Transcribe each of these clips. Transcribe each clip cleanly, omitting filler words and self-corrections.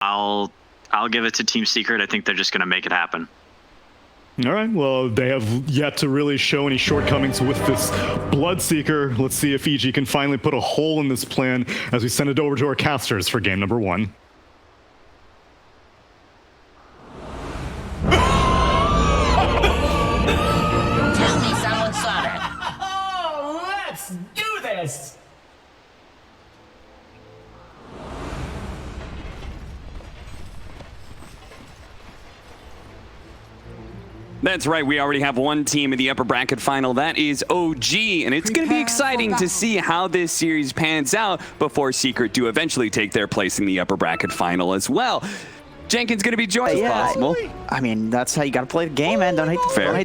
I'll give it to Team Secret. I think they're just going to make it happen. All right, well, they have yet to really show any shortcomings with this Bloodseeker. Let's see if EG can finally put a hole in this plan as we send it over to our casters for game number 1. Tell me someone saw that. Oh, let's do this! That's right, we already have one team in the upper bracket final. That is OG, and it's going to be exciting to see how this series pans out before Secret do eventually take their place in the upper bracket final as well. Jenkins going to be joined if possible. I mean, that's how you got to play the game, man. Don't hate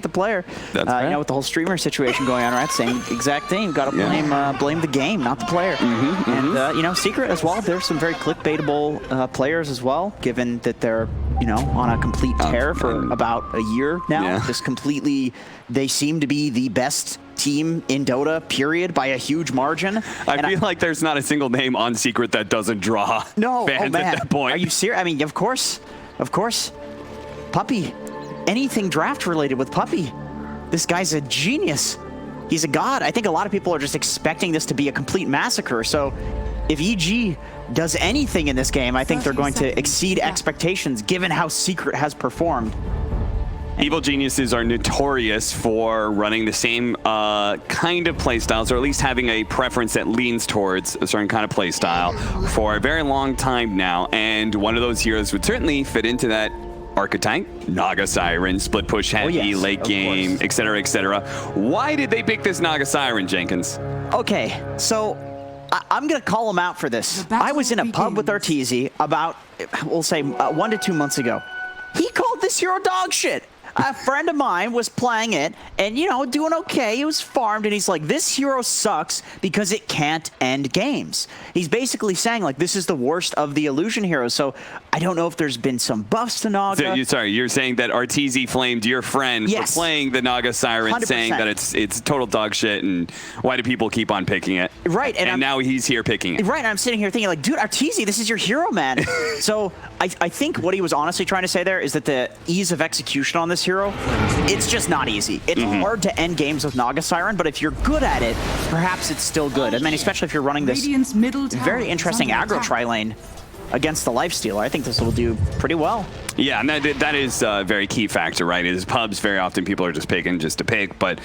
the player. That's fair. You know, with the whole streamer situation going on, right? Same exact thing. Got to blame the game, not the player. And you know, Secret as well. There's some very clickbaitable players as well, given that they're on a complete tear for about a year now. Yeah. Just completely, they seem to be the best team in Dota, period, by a huge margin. I feel like there's not a single name on Secret that doesn't draw fans at that point. Are you serious? I mean, of course. Puppy. Anything draft related with Puppy. This guy's a genius. He's a god. I think a lot of people are just expecting this to be a complete massacre. So if EG does anything in this game, I think they're going to exceed expectations given how Secret has performed. Evil geniuses are notorious for running the same kind of playstyles, or at least having a preference that leans towards a certain kind of playstyle for a very long time now. And one of those heroes would certainly fit into that archetype. Naga Siren, split push heavy, late game, etc., etc. Why did they pick this Naga Siren, Jenkins? Okay, so I'm going to call him out for this. I was in a pub with Arteezy about, we'll say, 1 to 2 months ago. He called this hero dog shit. A friend of mine was playing it and, doing okay. He was farmed, and he's like, this hero sucks because it can't end games. He's basically saying, like, this is the worst of the illusion heroes. So I don't know if there's been some buffs to Naga. So you're saying that Arteezy flamed your friend for playing the Naga Siren, 100%. Saying that it's total dog shit, and why do people keep on picking it? Right. And now he's here picking it. Right, and I'm sitting here thinking, like, dude, Arteezy, this is your hero, man. So I think what he was honestly trying to say there is that the ease of execution on this hero, it's just not easy. It's hard to end games with Naga Siren, but if you're good at it, perhaps it's still good. I mean, especially if you're running this very interesting aggro tri-lane against the Lifestealer. I think this will do pretty well. Yeah, and that is a very key factor, right? Is pubs, very often people are just picking just to pick, but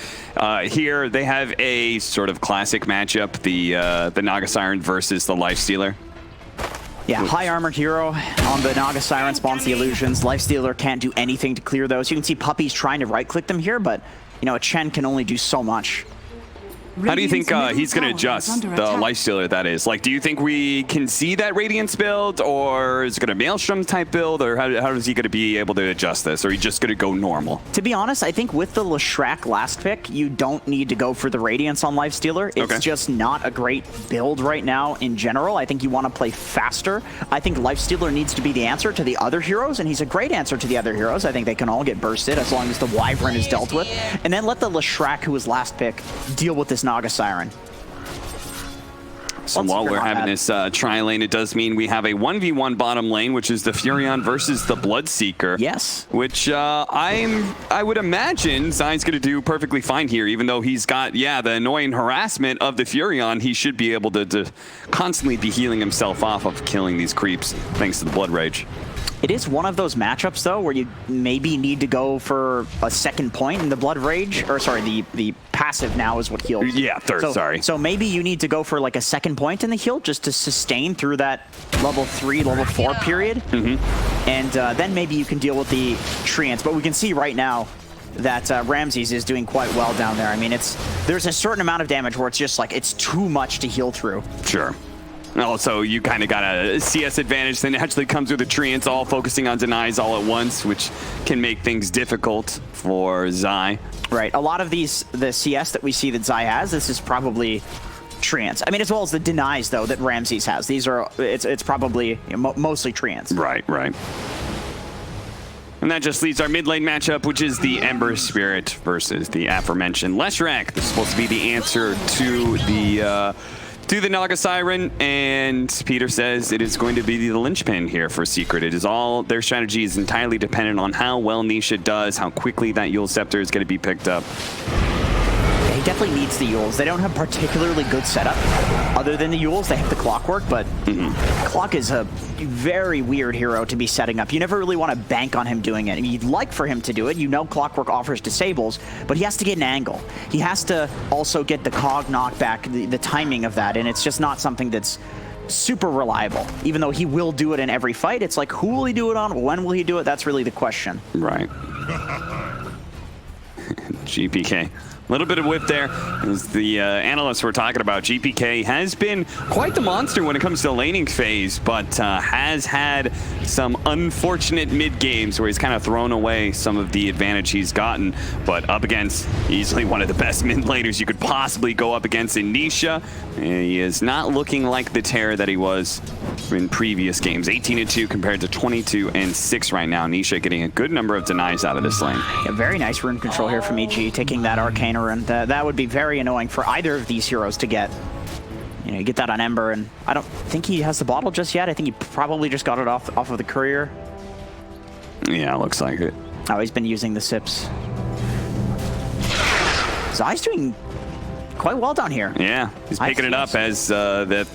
here they have a sort of classic matchup, the Naga Siren versus the Lifestealer. Yeah, high armored hero on the Naga Siren spawns the illusions. Lifestealer can't do anything to clear those. You can see Puppy's trying to right-click them here, but, a Chen can only do so much. How do you think he's going to adjust the Lifestealer, that is? Like, do you think we can see that Radiance build, or is it going to Maelstrom type build, or how is he going to be able to adjust this, or are you just going to go normal? To be honest, I think with the Leshrac last pick, you don't need to go for the Radiance on Lifestealer. It's just not a great build right now in general. I think you want to play faster. I think Lifestealer needs to be the answer to the other heroes, and he's a great answer to the other heroes. I think they can all get bursted as long as the Wyvern is dealt with. And then let the Leshrac, who was last pick, deal with this Naga Siren. So while we're having this tri-lane, it does mean we have a 1v1 bottom lane, which is the Furion versus the Bloodseeker. Yes. Which I would imagine Zai's going to do perfectly fine here, even though he's got, the annoying harassment of the Furion. He should be able to constantly be healing himself off of killing these creeps, thanks to the Blood Rage. It is one of those matchups, though, where you maybe need to go for a second point in the Blood Rage. Or, sorry, the passive now is what heals. Yeah, third, sorry. So maybe you need to go for, like, a second point in the heal just to sustain through that level 3, level 4 period. And then maybe you can deal with the Treants. But we can see right now that Ramses is doing quite well down there. I mean, there's a certain amount of damage where it's just, like, it's too much to heal through. Sure. Also, you kind of got a CS advantage that naturally comes with the Treants, all focusing on denies all at once, which can make things difficult for Zai. Right. A lot of the CS that we see that Zai has, this is probably Treants. I mean, as well as the denies, though, that Ramses has. It's probably mostly Treants. Right. And that just leaves our mid lane matchup, which is the Ember Spirit versus the aforementioned Leshrac. This is supposed to be the answer to the to the Naga Siren, and Peter says it is going to be the linchpin here for Secret. It is all, their strategy is entirely dependent on how well Nisha does, how quickly that Yule Scepter is going to be picked up. Yeah, he definitely needs the Yules. They don't have particularly good setup other than the Yules. They have the Clockwerk, but Clock is a very weird hero to be setting up. You never really want to bank on him doing it. I mean, you'd like for him to do it. You know Clockwerk offers disables, but he has to get an angle. He has to also get the cog knockback, the timing of that, and it's just not something that's super reliable. Even though he will do it in every fight, it's like, who will he do it on? When will he do it? That's really the question. Right. GPK. A little bit of whip there. As the analysts were talking about, GPK has been quite the monster when it comes to the laning phase, but has had some unfortunate mid games where he's kind of thrown away some of the advantage he's gotten. But up against easily one of the best mid laners you could possibly go up against in Nisha. He is not looking like the terror that he was in previous games. 18-2 compared to 22-6 right now. Nisha getting a good number of denies out of this lane. Yeah, very nice rune control here from EG, taking that Arcane rune. That would be very annoying for either of these heroes to get. You know, you get that on Ember, and I don't think he has the bottle just yet. I think he probably just got it off of the courier. Yeah, looks like it. Oh, he's been using the sips. Zai's doing quite well down here. Yeah, he's picking it up as the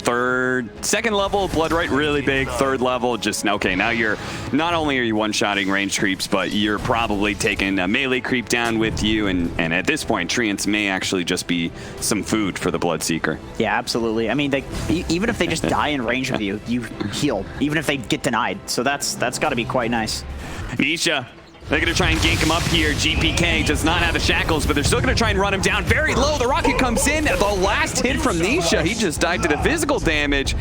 second level Blood Right, really big. Third level, just okay. Now you're not only are you one-shotting range creeps, but you're probably taking a melee creep down with you, and at this point, Treants may actually just be some food for the Bloodseeker. Yeah, absolutely. I mean, even if they just die in range with you, you heal. Even if they get denied, so that's got to be quite nice. Nisha. They're going to try and gank him up here. GPK does not have the shackles, but they're still going to try and run him down very low. The rocket comes in. The last hit from Nisha, he just died to the physical damage.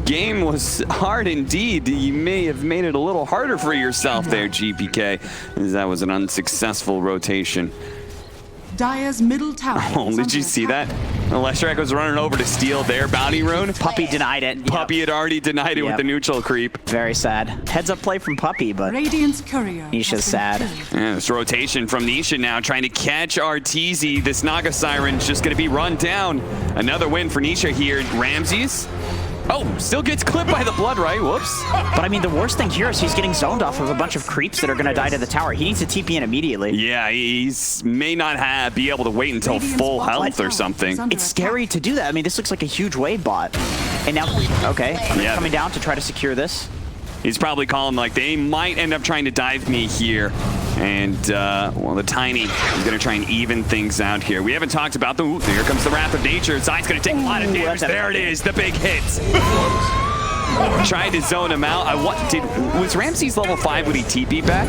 Game was hard indeed. You may have made it a little harder for yourself there, GPK, as that was an unsuccessful rotation. Dire's middle tower. Oh, did you see that? Leshrac was running over to steal their bounty rune. Puppy denied it. Yep. Puppy had already denied it with the neutral creep. Very sad. Heads up play from Puppy, but Radiant's courier Nisha's sad. Yeah, this rotation from Nisha now, trying to catch Arteezy. This Naga Siren's just going to be run down. Another win for Nisha here. Ramses. Oh, still gets clipped by the Blood Right. Whoops. But I mean, the worst thing here is he's getting zoned off of a bunch of creeps that are going to die to the tower. He needs to TP in immediately. Yeah, he's may not be able to wait until full health or something. It's scary to do that. I mean, this looks like a huge wave bot. And now, okay, coming down to try to secure this. He's probably calling like they might end up trying to dive me here. And, well, the Tiny is going to try and even things out here. We haven't talked about the... Ooh, here comes the Wrath of Nature. Zai's going to take a lot of damage. There it is, the big hits. Tried to zone him out. Was Ramses level 5 when he TP back?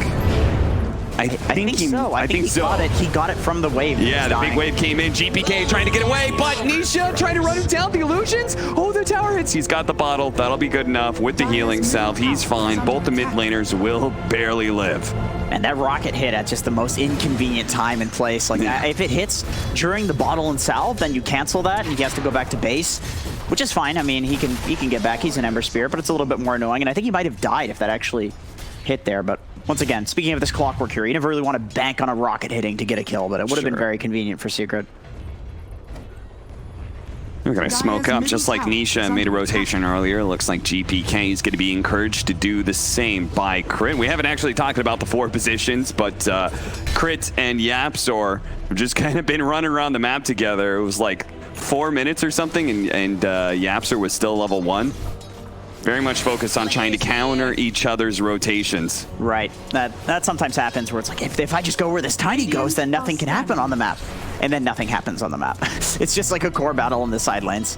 I think so. I think he got it from the wave. Yeah, the big wave came in. GPK trying to get away, but Nisha trying to run him down. The illusions. Oh, the tower hits. He's got the bottle. That'll be good enough. With the healing salve, he's fine. Both the mid laners will barely live. And that rocket hit at just the most inconvenient time and place. Like, if it hits during the bottle and salve, then you cancel that, and he has to go back to base, which is fine. I mean, he can get back. He's an Ember Spirit, but it's a little bit more annoying. And I think he might have died if that actually hit there. But once again, speaking of this Clockwerk here, you never really want to bank on a rocket hitting to get a kill, but it would have been very convenient for Secret. We're going to smoke up just like Nisha made a rotation earlier. Looks like GPK is going to be encouraged to do the same by Crit. We haven't actually talked about the 4 positions, but Crit and YapzOr have just kind of been running around the map together. It was like 4 minutes or something, and YapzOr was still level 1. Very much focused on trying to counter each other's rotations. Right. That sometimes happens where it's like, if I just go where this Tiny goes, then nothing can happen on the map. And then nothing happens on the map. It's just like a core battle in the side lanes.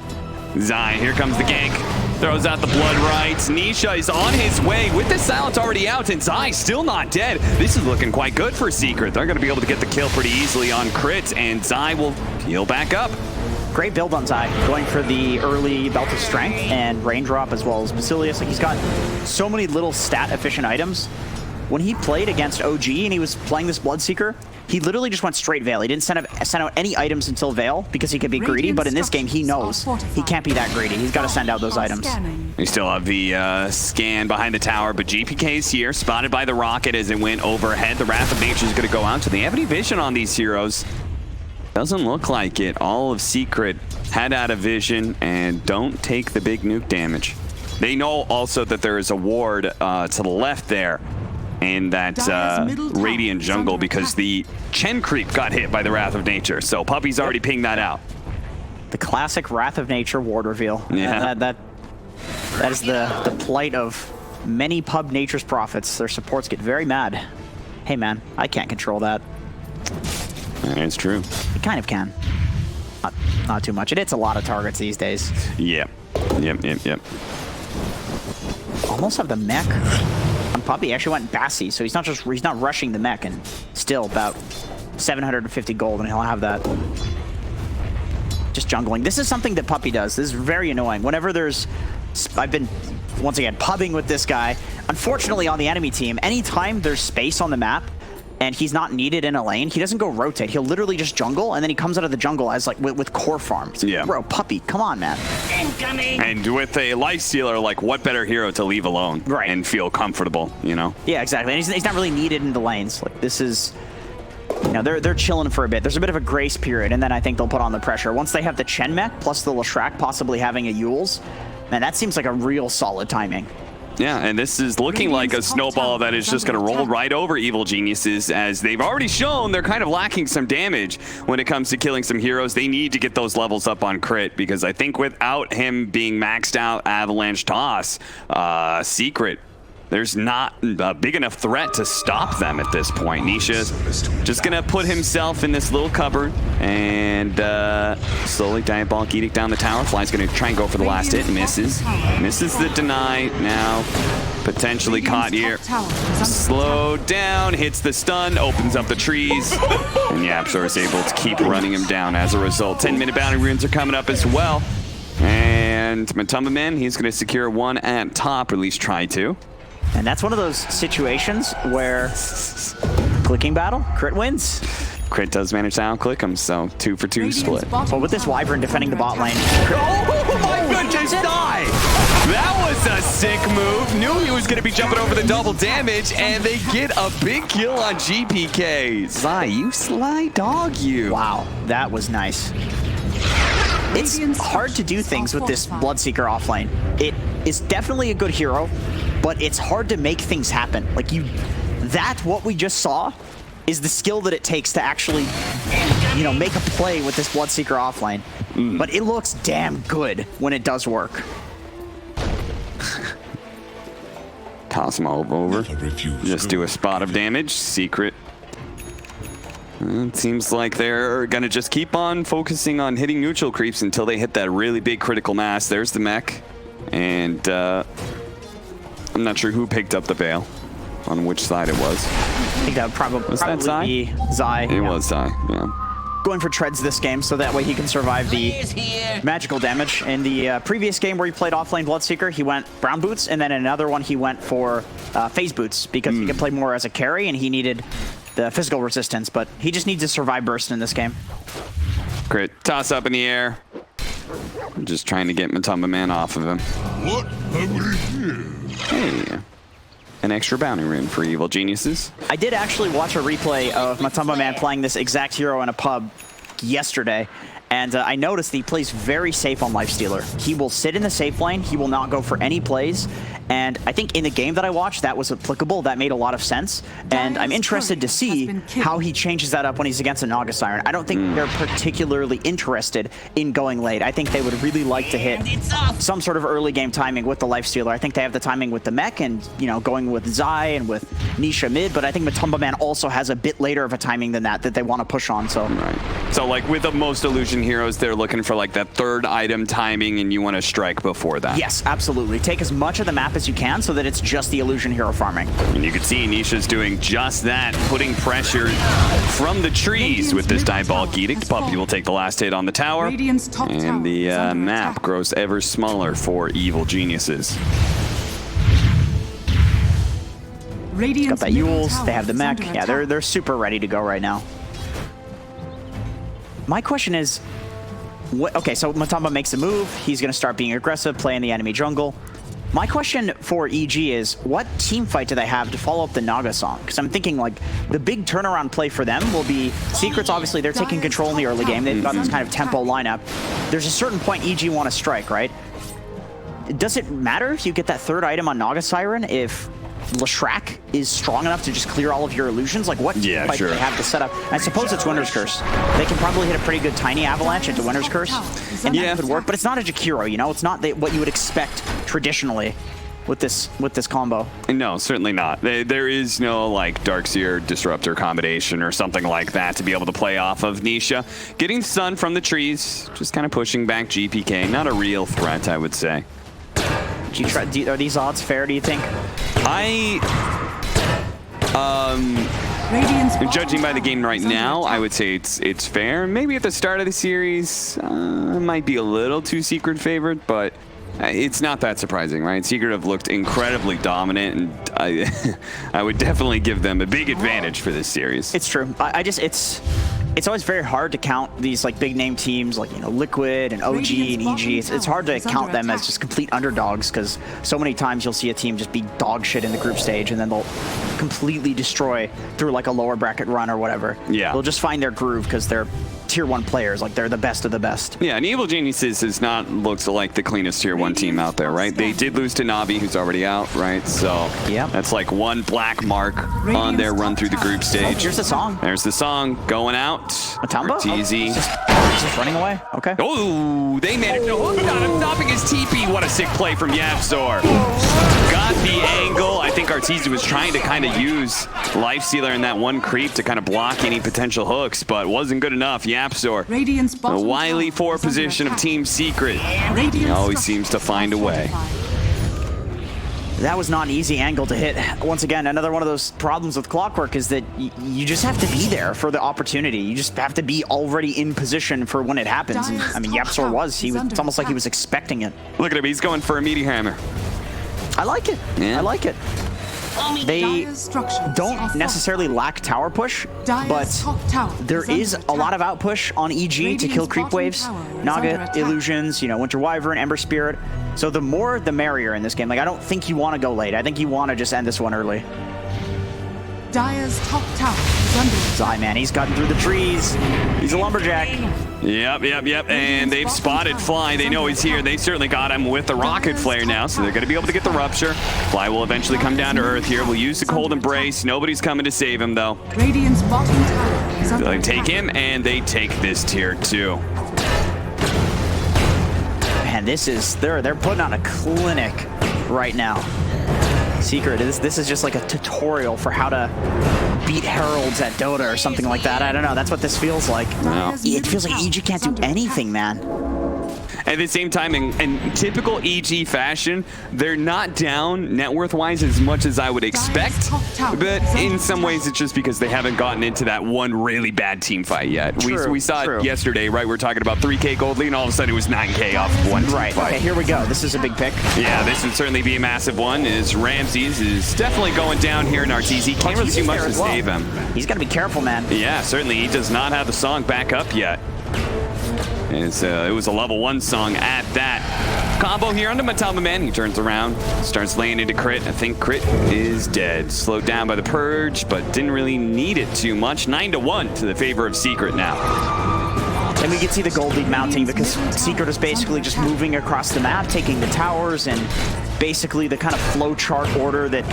Zai, here comes the gank. Throws out the Blood Right. Nisha is on his way with the silence already out, and Zai still not dead. This is looking quite good for Secret. They're going to be able to get the kill pretty easily on Crit, and Zai will heal back up. Great build on Zai, going for the early Belt of Strength and Raindrop as well as Basilius. Like, he's got so many little stat-efficient items. When he played against OG and he was playing this Bloodseeker, he literally just went straight Veil. He didn't send out any items until Veil because he could be greedy, but in this game he knows he can't be that greedy. He's got to send out those items. We still have the scan behind the tower, but GPK's here, spotted by the rocket as it went overhead. The Wrath of Nature is going to go out. Do they have any vision on these heroes? Doesn't look like it. All of Secret head out of vision and don't take the big nuke damage. They know also that there is a ward to the left there in that Radiant jungle because the Chen creep got hit by the Wrath of Nature. So Puppy's already pinged that out. The classic Wrath of Nature ward reveal. Yeah. That is the plight of many pub Nature's prophets. Their supports get very mad. Hey man, I can't control that. It's true. You kind of can. Not too much. It hits a lot of targets these days. Yep. Almost have the mech on Puppy. Actually went Bassy, so he's not rushing the mech, and still about 750 gold, and he'll have that. Just jungling. This is something that Puppy does. This is very annoying. Whenever I've been, once again, pubbing with this guy. Unfortunately, on the enemy team, anytime there's space on the map and he's not needed in a lane, he doesn't go rotate. He'll literally just jungle, and then he comes out of the jungle as like with core farms. Yeah. Bro, Puppy, come on, man. Incoming! And with a lifestealer, like, what better hero to leave alone and feel comfortable, you know? Yeah, exactly. And he's not really needed in the lanes. Like, this is, you know, they're chilling for a bit. There's a bit of a grace period, and then I think they'll put on the pressure. Once they have the Chen mech plus the Leshrac possibly having a Yules, man, that seems like a real solid timing. Yeah, and this is looking like a snowball that is just going to roll right over Evil Geniuses, as they've already shown they're kind of lacking some damage when it comes to killing some heroes. They need to get those levels up on crit, because I think without him being maxed out Avalanche Toss, Secret, there's not a big enough threat to stop them at this point. Nisha's just going to put himself in this little cupboard and slowly Diabolic Edict down the tower. Fly's going to try and go for the last hit. Misses. Misses the deny. Now potentially caught here. Slow down. Hits the stun. Opens up the trees. And YapzOr is able to keep running him down as a result. 10-minute bounty runes are coming up as well. And Matumba Man, he's going to secure one at top, or at least try to. And that's one of those situations where clicking battle, crit wins. Crit does manage to out-click him, so 2 for 2 split. But with this Wyvern defending the bot lane. Oh my goodness, die! That was a sick move. Knew he was going to be jumping over the double damage, and they get a big kill on GPK. Zai, you sly dog, you. Wow, that was nice. It's hard to do things with this Bloodseeker offlane. It is definitely a good hero, but it's hard to make things happen. Like what we just saw is the skill that it takes to actually, you know, make a play with this Bloodseeker offlane. But it looks damn good when it does work. Toss him all over. Just do a spot of damage. Secret. It seems like they're going to just keep on focusing on hitting neutral creeps until they hit that really big critical mass. There's the mech. And I'm not sure who picked up the bail, on which side it was. I think that would probably be Zai. It was Zai, yeah. Going for treads this game so that way he can survive the magical damage. In the previous game where he played offlane Bloodseeker, he went brown boots, and then in another one he went for phase boots because he could play more as a carry and he needed the physical resistance, but he just needs to survive burst in this game. Great. Toss up in the air. Just trying to get Matumba Man off of him. What have we here? Hey. An extra bounty rune for Evil Geniuses. I did actually watch a replay of Matumba Man playing this exact hero in a pub yesterday, and I noticed that he plays very safe on Lifestealer. He will sit in the safe lane, he will not go for any plays, and I think in the game that I watched, that was applicable. That made a lot of sense, and I'm interested to see how he changes that up when he's against a Naga Siren. I don't think they're particularly interested in going late. I think they would really like to hit some sort of early game timing with the Lifestealer. I think they have the timing with the mech and, you know, going with Zai and with Nisha mid, but I think Matumba Man also has a bit later of a timing than that they want to push on, so. Right. So like with the most illusion heroes, they're looking for like that third item timing and you want to strike before that. Yes, absolutely. Take as much of the map as you can so that it's just the illusion hero farming. And you can see Nisha's doing just that, putting pressure from the trees with this Diabolic Edict. Puppy will take the last hit on the tower, and the map grows ever smaller for Evil Geniuses. Got that Yules, they have the mech. Yeah, they're super ready to go right now. My question is, okay, so Matumba makes a move. He's going to start being aggressive, play in the enemy jungle. My question for EG is, what team fight do they have to follow up the Naga song? Because I'm thinking, like, the big turnaround play for them will be Secrets. Obviously, they're taking control in the early game. They've got this kind of tempo lineup. There's a certain point EG want to strike, right? Does it matter if you get that third item on Naga Siren if Leshrac is strong enough to just clear all of your illusions? Like, what team fight do they have to set up? I suppose it's Winter's Curse. They can probably hit a pretty good tiny avalanche into Winter's Curse, and that could work. But it's not a Jakiro, you know? It's not what you would expect traditionally with this combo. No, certainly not. There is no like Darkseer Disruptor combination or something like that to be able to play off of Nisha. Getting stun from the trees, just kind of pushing back GPK. Not a real threat, I would say. Are these odds fair, do you think? Judging by the game right now, I would say it's fair. Maybe at the start of the series, might be a little too Secret favored, but it's not that surprising, right? Secret have looked incredibly dominant, and I would definitely give them a big advantage for this series. It's true. It's always very hard to count these like big name teams like, you know, Liquid and OG and EG. It's hard to count them as just complete underdogs because so many times you'll see a team just be dog shit in the group stage and then they'll completely destroy through like a lower bracket run or whatever. Yeah. They'll just find their groove because they're tier 1 players, like they're the best of the best. Yeah, and Evil Geniuses has not looked like the cleanest tier 1 team out there, right? They did lose to Navi, who's already out, right? So that's like one black mark on their run through the group stage. Oh, here's the song. There's the song going out. Matamba? Arteezy. He's just running away. Okay. Oh, they managed to hook on him, stopping his TP. What a sick play from YapzOr. Got the angle. I think Arteezy was trying to kind of use Lifestealer in that one creep to kind of block any potential hooks, but wasn't good enough. YapzOr, the wily 4 position of Team Secret. He always seems to find a way. That was not an easy angle to hit. Once again, another one of those problems with Clockwerk is that you just have to be there for the opportunity. You just have to be already in position for when it happens. And, I mean, YapzOr was. It's almost like he was expecting it. Look at him. He's going for a meaty hammer. I like it. Yeah. I like it. They don't necessarily lack tower push, but there is a lot of outpush on EG to kill creep waves, Naga illusions, you know, Winter Wyvern, Ember Spirit. So the more the merrier in this game. Like, I don't think you want to go late. I think you want to just end this one early. Dire's top tower is under Zai, man, he's cutting through the trees. He's a lumberjack. Yep. And they've spotted Fly. They know he's here. They certainly got him with the rocket flare now, so they're going to be able to get the rupture. Fly will eventually come down to earth here. We'll use the cold embrace. Nobody's coming to save him, though. Radiant's bottom tower is under They take him, and they take this tier 2. Man, this is they're putting on a clinic right now. Secret, this is just like a tutorial for how to beat heralds at Dota or something like that. I don't know. That's what this feels like. No. It feels like EG can't do anything, man. At the same time, in typical EG fashion, they're not down net worth-wise as much as I would expect, but in some ways it's just because they haven't gotten into that one really bad team fight yet. We saw it yesterday, right? We were talking about 3K gold lead, and all of a sudden it was 9K off of one team fight. Okay, here we go. This is a big pick. Yeah, this would certainly be a massive one, as Ramses is definitely going down here in Arteezy. Can't really do much to save him. He's got to be careful, man. Yeah, certainly. He does not have the song back up yet. And it was a level 1 song at that. Combo here onto Matamba Man. He turns around, starts laying into crit. I think crit is dead. Slowed down by the purge, but didn't really need it too much. 9-1 to the favor of Secret now. And we can see the gold lead mounting because Secret is basically just moving across the map, taking the towers, and basically the kind of flow chart order that,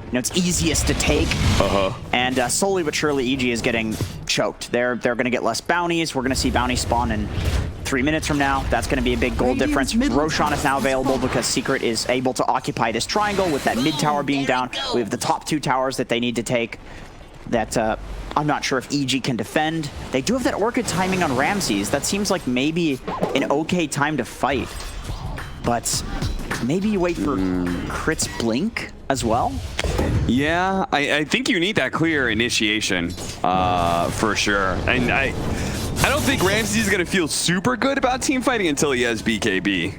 you know, it's easiest to take. And slowly but surely EG is getting choked. They're going to get less bounties. We're going to see bounties spawn in 3 minutes from now. That's going to be a big gold difference. Roshan is now available because Secret is able to occupy this triangle with that mid tower being down. We have the top 2 towers that they need to take that I'm not sure if EG can defend. They do have that Orchid timing on Ramses. That seems like maybe an okay time to fight. But maybe you wait for Crit's blink as well? Yeah, I think you need that clear initiation for sure. And I don't think Ramsey is going to feel super good about team fighting until he has BKB.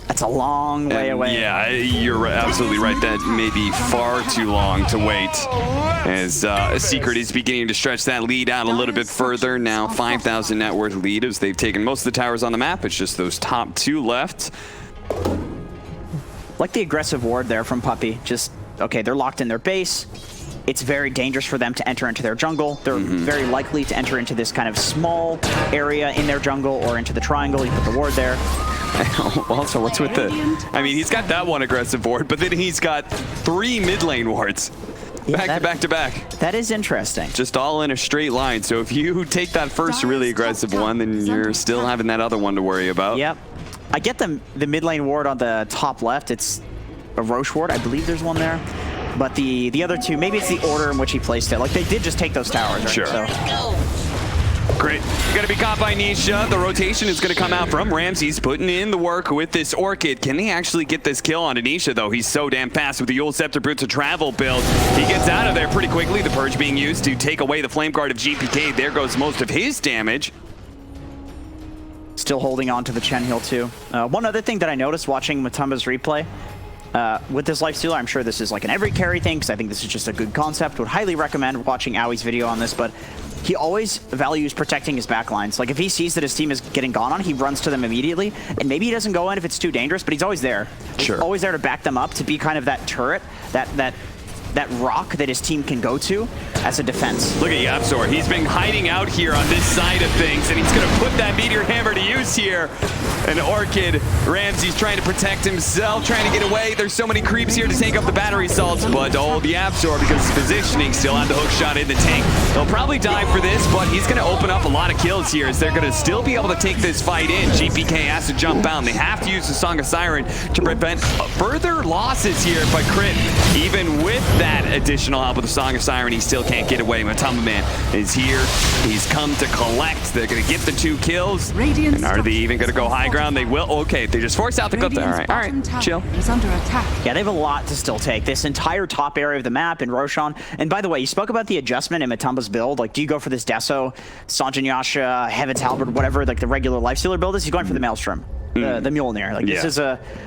That's a long way away. Yeah, you're absolutely right. That may be far too long to wait. As Secret is beginning to stretch that lead out a little bit further. Now 5,000 net worth lead as they've taken most of the towers on the map. It's just those top 2 left. Like the aggressive ward there from Puppy. Just, okay, they're locked in their base. It's very dangerous for them to enter into their jungle. They're very likely to enter into this kind of small area in their jungle or into the triangle. You put the ward there. Also, what's with the... I mean, he's got that one aggressive ward, but then he's got 3 mid lane wards. Back to back. That is interesting. Just all in a straight line. So if you take that first really aggressive one, then you're still having that other one to worry about. Yep. I get the mid lane ward on the top left. It's a Roche ward. I believe there's one there. But the other two, maybe it's the order in which he placed it. Like, they did just take those towers, right? Sure. So. Great. Gonna be caught by Nisha. The rotation is gonna come out from Ramses, putting in the work with this Orchid. Can they actually get this kill on Nisha, though? He's so damn fast with the Yule Scepter Boots of Travel build. He gets out of there pretty quickly. The Purge being used to take away the Flame Guard of GPK. There goes most of his damage. Still holding on to the Chen heal, too. One other thing that I noticed watching Matumba's replay, with this Lifestealer, I'm sure this is like an every carry thing, because I think this is just a good concept. Would highly recommend watching Owie's video on this, but he always values protecting his backlines. Like, if he sees that his team is getting gone on, he runs to them immediately, and maybe he doesn't go in if it's too dangerous, but he's always there. Sure. He's always there to back them up, to be kind of that turret, that rock that his team can go to as a defense. Look at YapzOr. He's been hiding out here on this side of things, and he's going to put that Meteor Hammer to use here. And Orchid, Ramsey's trying to protect himself, trying to get away. There's so many creeps here to take up the battery salts, but old YapzOr, because his positioning, still on the hook shot in the tank. He'll probably die for this, but he's going to open up a lot of kills here, as they're going to still be able to take this fight in. GPK has to jump out, and they have to use the Song of Siren to prevent further losses here. But Crit, even with that additional help with the Song of Siren, he still can't get away. Matumba Man is here. He's come to collect. They're going to get the 2 kills. And are they even going to go high ground? They will. Okay, they just force out the clip there. All right, chill. Is under attack. Yeah, they have a lot to still take. This entire top area of the map in Roshan. And by the way, you spoke about the adjustment in Matumba's build. Like, do you go for this Deso, Sanjin Yasha, Heaven's Halberd, whatever, like the regular Lifestealer build is? He's going for the Maelstrom. The Mjolnir. Like,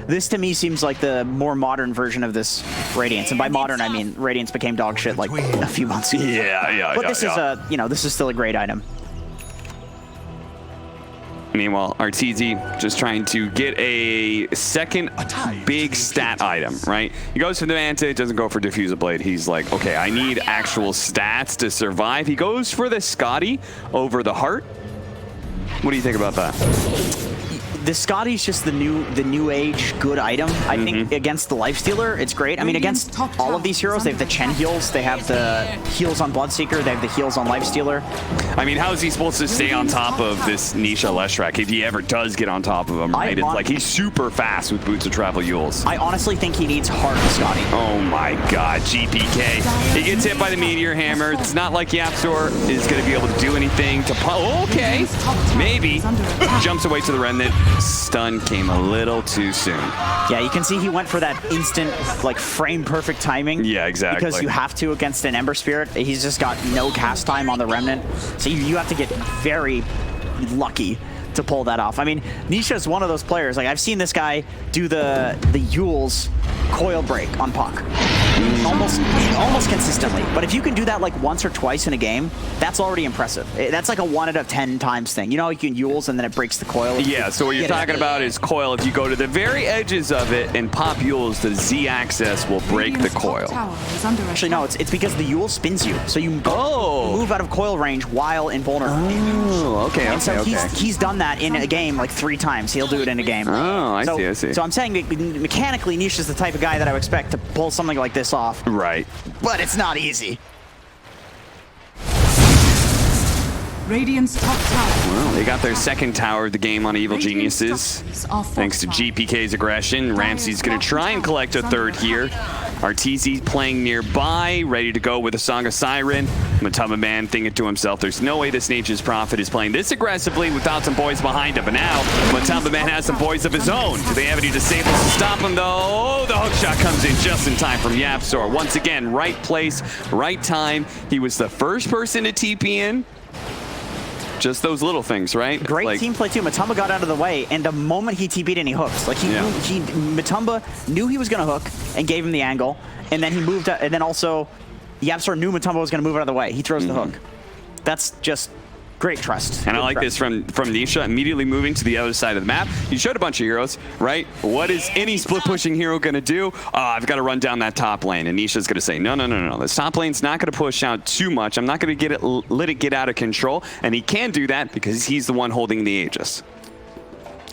this to me seems like the more modern version of this Radiance. And by modern, I mean Radiance became dog shit like a few months ago. But this is this is still a great item. Meanwhile, Arteezy just trying to get a second big stat item, right? He goes for the Manta, doesn't go for Diffuser Blade. He's like, okay, I need actual stats to survive. He goes for the Scotty over the Heart. What do you think about that? The Scotty's just the new age good item. I think against the Lifestealer, it's great. I mean, against all of these heroes, they have the Chen heals, they have the heals on Bloodseeker, they have the heals on Lifestealer. I mean, how is he supposed to stay on top of this Nisha Leshrac if he ever does get on top of him, right? It's like he's super fast with Boots of Travel Yules. I honestly think he needs Heart Scotty. Oh my god, GPK. He gets hit by the Meteor Hammer. It's not like YapzOr is going to be able to do anything to... Okay, maybe. Jumps away to the Remnant. Stun came a little too soon. Yeah, you can see he went for that instant, like, frame perfect timing. Yeah, exactly. Because you have to against an Ember Spirit. He's just got no cast time on the Remnant. So you have to get very lucky to pull that off. I mean, Nisha's one of those players. Like, I've seen this guy do the Yule's coil break on Puck. Almost consistently. But if you can do that like once or twice in a game, that's already impressive. That's like a 1 out of 10 times thing. You know how you can Yules and then it breaks the coil? Yeah, so what you're talking about is coil. If you go to the very edges of it and pop Yules, the Z axis will break the coil. Actually, no, it's because the Yule spins you. So you move out of coil range while invulnerable. Oh, okay, and so he's done that in a game like 3 times. He'll do it in a game. Oh, I see. So I'm saying that mechanically, Nisha's the type of guy that I would expect to pull something like this off. Right. But it's not easy. Radiant's top tower. Well, they got their second tower of the game on Evil Geniuses. Thanks to GPK's aggression. Ramsey's going to try and collect a third here. Arteezy playing nearby, ready to go with a Song of Siren. Matumba Man thinking to himself, there's no way this Nature's Prophet is playing this aggressively without some boys behind him. But now, Matumba Man has some boys of his own. Do they have any disables to stop him, though? Oh, the hook shot comes in just in time from YapzOr. Once again, right place, right time. He was the first person to TP in. Just those little things, right? Great team play too. Matumba got out of the way, and the moment he TP'd in, he hooks. Like Matumba knew he was gonna hook and gave him the angle, and then he moved. And then also, YapzOr knew Matumba was gonna move out of the way. He throws the hook. That's just Great trust. And I like this from Nisha, immediately moving to the other side of the map. You showed a bunch of heroes, right? What is any split pushing hero going to do? I've got to run down that top lane. And Nisha's going to say, no. This top lane's not going to push out too much. I'm not going to let it get out of control. And he can do that because he's the one holding the Aegis.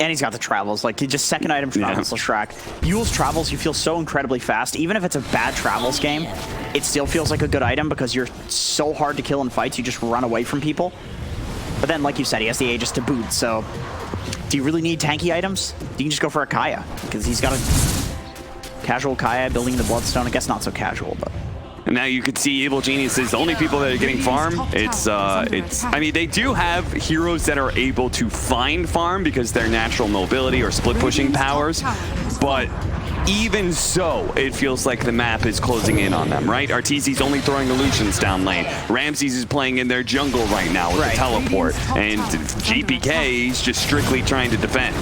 And he's got the travels, like he just second item travels to Shrek. Yule's travels, you feel so incredibly fast. Even if it's a bad travels game, it still feels like a good item because you're so hard to kill in fights, you just run away from people. But then, like you said, he has the Aegis to boot, so do you really need tanky items? You can just go for a Kaya, because he's got a casual Kaya building the Bloodstone. I guess not so casual, but... And now you can see Evil Geniuses, the only people that are getting farm, I mean, they do have heroes that are able to find farm because they're natural mobility or split pushing powers, but even so, it feels like the map is closing in on them, right? Arteezy's only throwing illusions down lane. Ramses is playing in their jungle right now with the teleport, and GPK is just strictly trying to defend.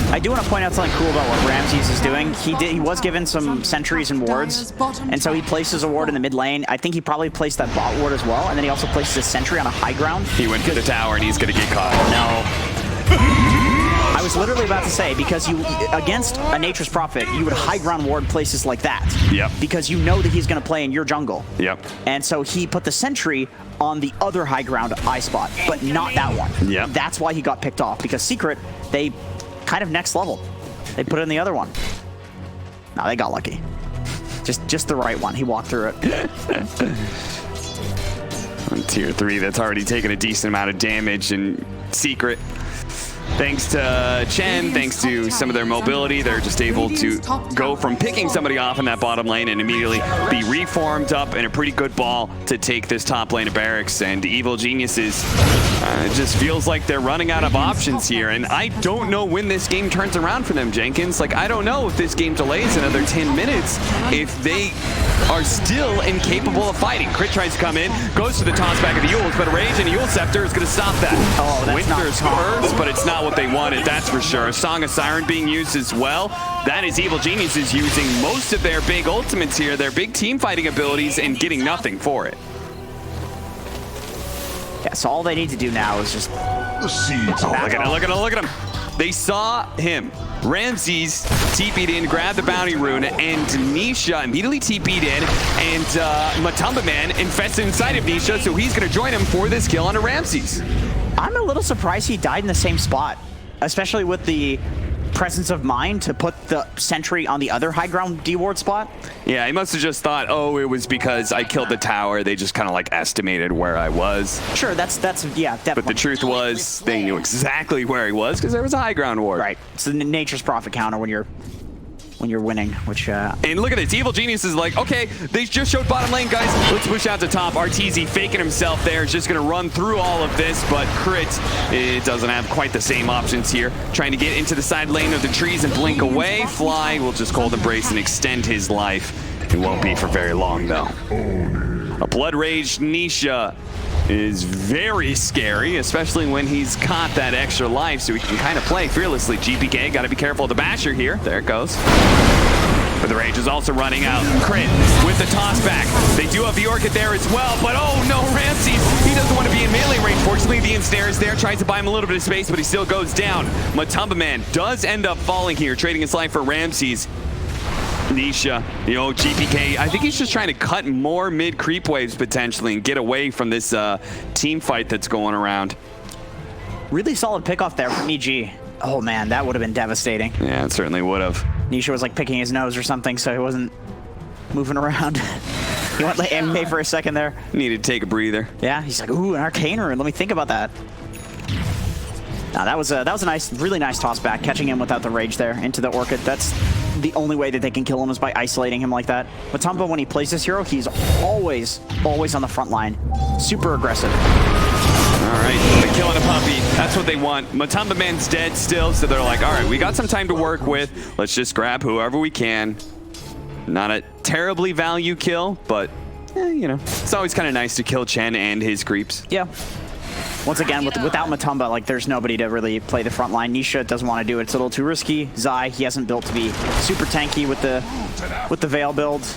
I do want to point out something cool about what Ramses is doing. He was given some sentries and wards, and so he places a ward in the mid lane. I think he probably placed that bot ward as well, and then he also places a sentry on a high ground. He went to the tower, and he's going to get caught. No. I was literally about to say, because you, against a Nature's Prophet, you would high ground ward places like that. Yep. Because you know that he's going to play in your jungle. Yep. And so he put the sentry on the other high ground eye spot, but not that one. Yep. That's why he got picked off, because Secret, they kind of next level. They put it in the other one. No, they got lucky. Just the right one. He walked through it. On tier 3, that's already taken a decent amount of damage, and Secret, thanks to Chen, thanks to some of their mobility, they're just able to go from picking somebody off in that bottom lane and immediately be reformed up in a pretty good ball to take this top lane of barracks. And Evil Geniuses, it just feels like they're running out of options here. And I don't know when this game turns around for them, Jenkins. Like, I don't know if this game delays another 10 minutes, if they are still incapable of fighting. Crit tries to come in, goes to the toss back of the Yules, but a Rage and a Yule Scepter is going to stop that. Oh, that's Winter's curse, but it's not what they wanted, that's for sure. Song of Siren being used as well. That is Evil Geniuses using most of their big ultimates here, their big team fighting abilities, and getting nothing for it. Yeah, so all they need to do now is just... The seeds Oh, look at him. They saw him. Ramses TP'd in, grabbed the bounty rune, and Nisha immediately TP'd in, and Matumba Man infested inside of Nisha, so he's going to join him for this kill onto Ramses. I'm a little surprised he died in the same spot, especially with the presence of mind to put the sentry on the other high ground D-ward spot. Yeah, he must have just thought, oh, it was because I killed the tower. They just kind of like estimated where I was. Sure, that's yeah, definitely. But the truth was, they knew exactly where he was because there was a high ground ward. Right. It's the Nature's Prophet counter when you're winning, which... And look at this. Evil Genius is like, okay, they just showed bottom lane, guys. Let's push out to top. Arteezy faking himself there is just going to run through all of this, but Crit, it doesn't have quite the same options here. Trying to get into the side lane of the trees and blink away. Fly will just Cold Embrace and extend his life. It won't be for very long, though. A Blood Rage Nisha is very scary, especially when he's got that extra life, so he can kind of play fearlessly. GPK, got to be careful of the basher here. There it goes. But the Rage is also running out. Crit with the toss back. They do have the Orchid there as well, but oh no, Ramses, he doesn't want to be in melee range. Fortunately, the ensnare is there, tries to buy him a little bit of space, but he still goes down. Matumba Man does end up falling here, trading his life for Ramses. Nisha, GPK, I think he's just trying to cut more mid creep waves potentially and get away from this team fight that's going around. Really solid pickoff there from EG. Oh man, that would have been devastating. Yeah, it certainly would have. Nisha was like picking his nose or something, so he wasn't moving around. He went like anime for a second there. Needed to take a breather. Yeah, he's like, ooh, an arcane rune. Let me think about that. Now that was a nice, really nice toss back, catching him without the Rage there into the Orchid. That's the only way that they can kill him is by isolating him like that. Matumba, when he plays this hero, he's always on the front line. Super aggressive. All right, they're killing a puppy. That's what they want. Matumba Man's dead still, so they're like, all right, we got some time to work with. Let's just grab whoever we can. Not a terribly value kill, but, it's always kind of nice to kill Chen and his creeps. Yeah. Once again, without Matumba, like, there's nobody to really play the front line. Nisha doesn't want to do it. It's a little too risky. Zai, he hasn't built to be super tanky with the Veil build.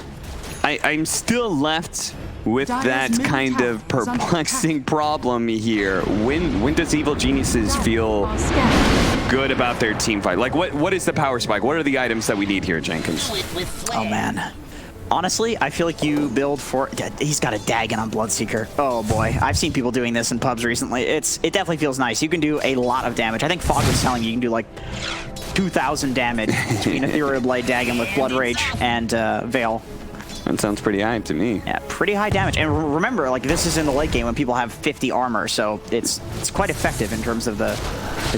I'm still left with that kind of perplexing problem here. When does Evil Geniuses feel good about their team fight? Like, what is the power spike? What are the items that we need here, Jenkins? Oh, man. Honestly, I feel like you build for... He's got a Dagon on Bloodseeker. Oh, boy. I've seen people doing this in pubs recently. It definitely feels nice. You can do a lot of damage. I think Fog was telling you can do, like, 2,000 damage between Ethereal Blade, Dagon with Blood Rage, and Veil. That sounds pretty high to me. Yeah, pretty high damage. And remember, like, this is in the late game when people have 50 armor, so it's quite effective in terms of the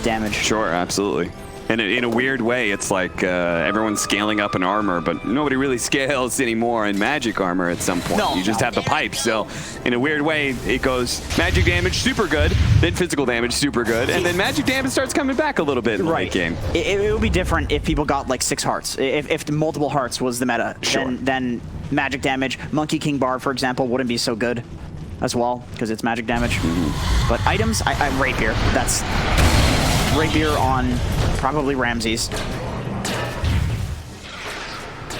damage. Sure, absolutely. And in a weird way, it's like everyone's scaling up in armor, but nobody really scales anymore in magic armor at some point. No, you just have the pipes. So in a weird way, it goes magic damage, super good, then physical damage, super good, and then magic damage starts coming back a little bit in the late game. It would be different if people got like 6 hearts. If multiple hearts was the meta, sure. then magic damage, Monkey King Bar, for example, wouldn't be so good as well, because it's magic damage. But items, I Rapier. That's Rapier on probably Ramses.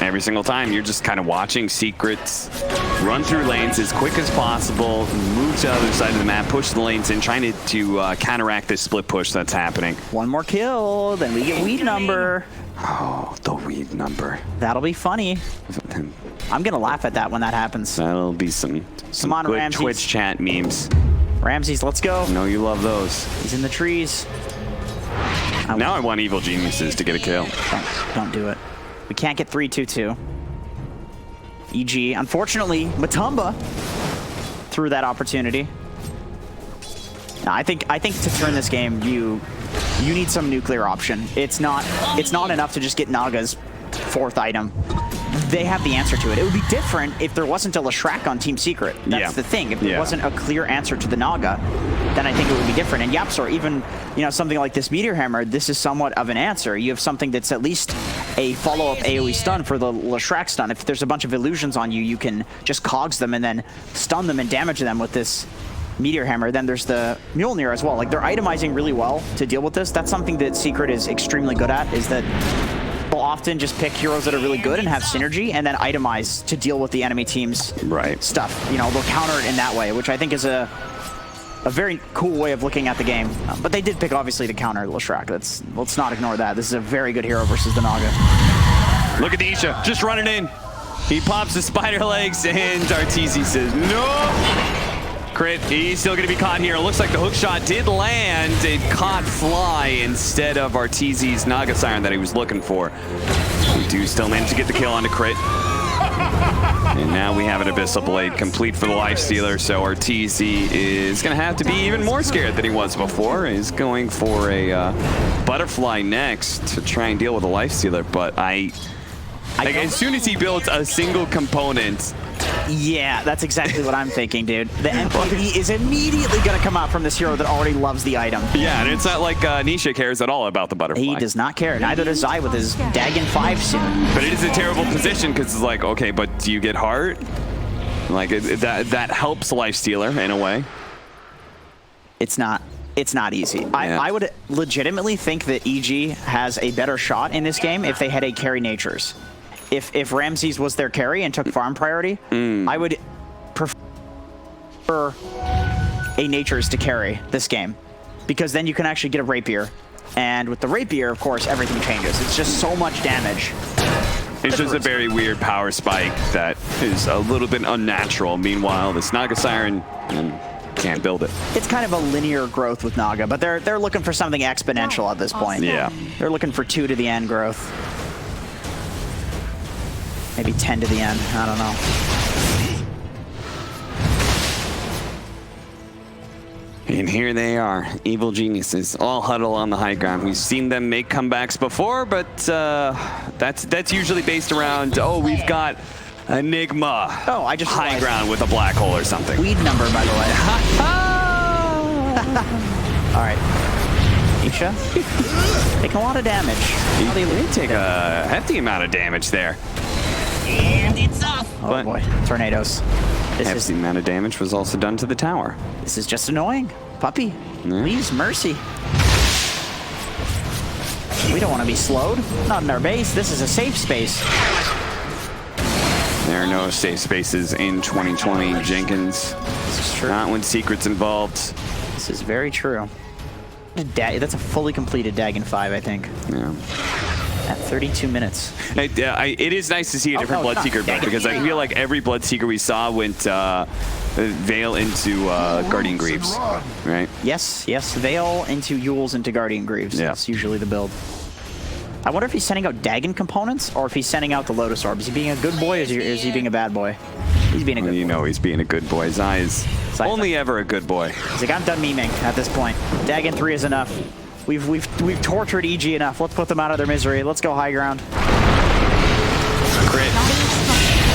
Every single time, you're just kind of watching secrets run through lanes as quick as possible, move to the other side of the map, push the lanes in, trying to counteract this split push that's happening. One more kill, then we get weed number. Oh, the weed number. That'll be funny. I'm gonna laugh at that when that happens. That'll be some on, good Ramses. Twitch chat memes. Ramses, let's go. I know you love those. He's in the trees. Now I want Evil Geniuses to get a kill. Don't do it. We can't get 3-2-2. EG, unfortunately, Matumba threw that opportunity. Now, I think to turn this game, you need some nuclear option. It's not enough to just get Naga's 4th item. They have the answer to it. It would be different if there wasn't a Leshrac on Team Secret. That's the thing. If there wasn't a clear answer to the Naga, then I think it would be different. And YapzOr, even something like this Meteor Hammer, this is somewhat of an answer. You have something that's at least a follow-up AoE stun for the Leshrac stun. If there's a bunch of illusions on you, you can just cogs them and then stun them and damage them with this Meteor Hammer. Then there's the Mjolnir as well. Like, they're itemizing really well to deal with this. That's something that Secret is extremely good at, is that they'll often just pick heroes that are really good and have synergy and then itemize to deal with the enemy team's stuff. They'll counter it in that way, which I think is a very cool way of looking at the game. But they did pick, obviously, to counter Leshrac. Let's not ignore that. This is a very good hero versus the Naga. Look at Nisha, just running in. He pops the spider legs, and Arteezy says, no! Crit, he's still going to be caught here. It looks like the hook shot did land. It caught Fly instead of Arteezy's Naga Siren that he was looking for. We do still manage to get the kill on the Crit. And now we have an Abyssal Blade complete for the Lifestealer, so Arteezy is going to have to be even more scared than he was before. He's going for a Butterfly next to try and deal with a Lifestealer, but as soon as he builds a single component... Yeah, that's exactly what I'm thinking, dude. The MPD is immediately going to come out from this hero that already loves the item. Yeah, and it's not like Nisha cares at all about the Butterfly. He does not care. Neither does I with his Dagon 5 soon. But it is a terrible position because it's like, okay, but do you get heart? Like, that helps Lifestealer in a way. It's not easy. Yeah. I would legitimately think that EG has a better shot in this game if they had a carry natures. If Ramses was their carry and took farm priority, I would prefer a natures to carry this game, because then you can actually get a Rapier. And with the Rapier, of course, everything changes. It's just so much damage. It's just a very weird power spike that is a little bit unnatural. Meanwhile, this Naga Siren can't build it. It's kind of a linear growth with Naga, but they're looking for something exponential at this point. Yeah. They're looking for 2 to the end growth. Maybe 10 to the end. I don't know. And here they are, Evil Geniuses, all huddle on the high ground. We've seen them make comebacks before, but that's usually based around, we've got Enigma. Oh, I just high realized. ground with a black hole or something. Weed number, by the way. All right. Isha, taking a lot of damage. They take a hefty amount of damage there. And it's off. Oh boy, tornadoes. Hefty amount of damage was also done to the tower. This is just annoying. Puppy, please, mercy. We don't want to be slowed. Not in our base. This is a safe space. There There are no safe spaces in 2020, Jenkins. This is true. Not when Secret's involved. This is very true. That's a fully completed Dagon 5, I think. Yeah. At 32 minutes. It is nice to see a different no, it's Bloodseeker not. build because I feel like every Bloodseeker we saw went Veil into Guardian Greaves, right? Yes, Veil into Yules into Guardian Greaves. Yeah. That's usually the build. I wonder if he's sending out Dagon components or if he's sending out the Lotus Orb. Is he being a good boy or is he being a bad boy? He's being a good boy. You know he's being a good boy. Zai is only ever a good boy. He's like, I'm done memeing at this point. Dagon 3 is enough. We've tortured EG enough. Let's put them out of their misery. Let's go high ground. Crit.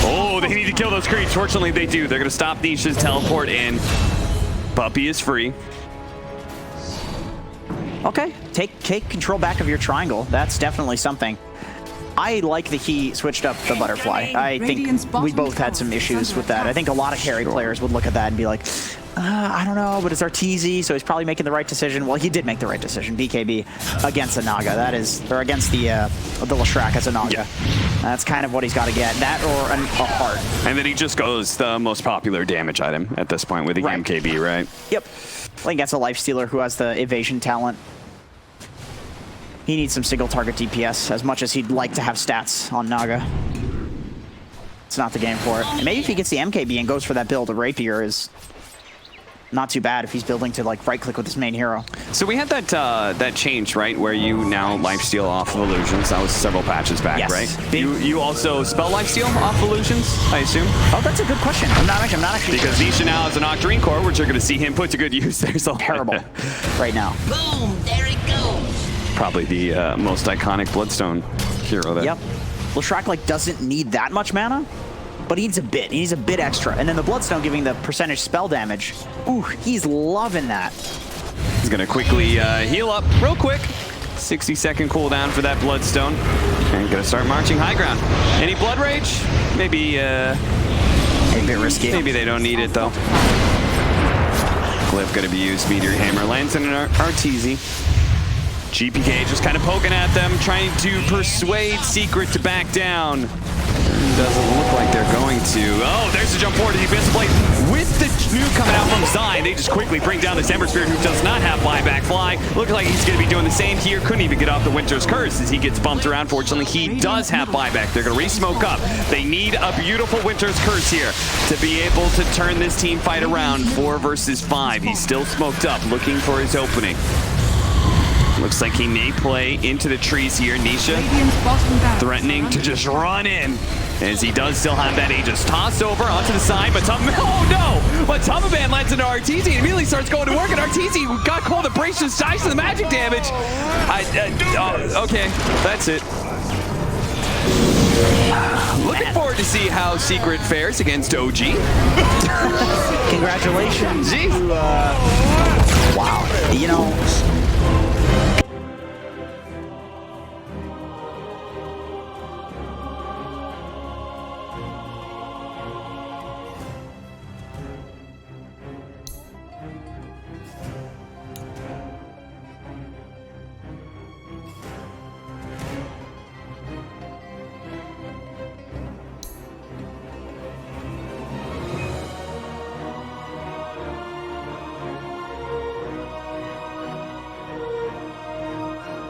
Oh, they need to kill those creeps. Fortunately, they do. They're going to stop Nisha's teleport in. Puppy is free. Okay, take control back of your triangle. That's definitely something. I like that he switched up the butterfly. I think we both had some issues with that. I think a lot of carry players would look at that and be like, I don't know, but it's Arteezy, so he's probably making the right decision. Well, he did make the right decision. BKB against a Naga. That is, or against the Lashrak as a Naga. Yeah. That's kind of what he's got to get. That or a heart. And then he just goes the most popular damage item at this point with the MKB, right? Yep. Playing against a Lifestealer who has the evasion talent. He needs some single target DPS as much as he'd like to have stats on Naga. It's not the game for it. And maybe if he gets the MKB and goes for that build, a Rapier is not too bad if he's building to like right click with his main hero. So we had that change, right, where you now lifesteal off of illusions. That was several patches back, Yes. right? You also spell lifesteal off illusions, I assume. Oh, that's a good question. I'm not actually because Nisha now has an Octarine Core, which you're going to see him put to good use. There's a terrible right now. Boom, there it goes. Probably the most iconic Bloodstone hero there. Yep. Lashrak like doesn't need that much mana, but he needs a bit. He needs a bit extra. And then the Bloodstone giving the percentage spell damage. Ooh, he's loving that. He's going to quickly heal up real quick. 60-second cooldown for that Bloodstone. And going to start marching high ground. Any Blood Rage? Maybe a bit risky. Maybe they don't need it, though. Glyph going to be used. Meteor Hammer lands in an Arteezy. GPK just kind of poking at them, trying to persuade Secret to back down. Doesn't look like they're going to. Oh, there's the jump forward to the defensive plate. With the nuke coming out from Zai, they just quickly bring down this Ember Spirit, who does not have buyback fly. Looks like he's going to be doing the same here. Couldn't even get off the Winter's Curse as he gets bumped around. Fortunately, he does have buyback. They're going to re-smoke up. They need a beautiful Winter's Curse here to be able to turn this team fight around. 4 versus 5. He's still smoked up, looking for his opening. Looks like he may play into the trees here. Nisha threatening to just run in, as he does still have that Aegis. Tossed over onto the side, but oh no! But Tumbaban lands into Arteezy and immediately starts going to work, and Arteezy got cold and brace just dies to the magic damage. Okay, that's it. Looking forward to see how Secret fares against OG. Congratulations. Jeez. Wow. You know,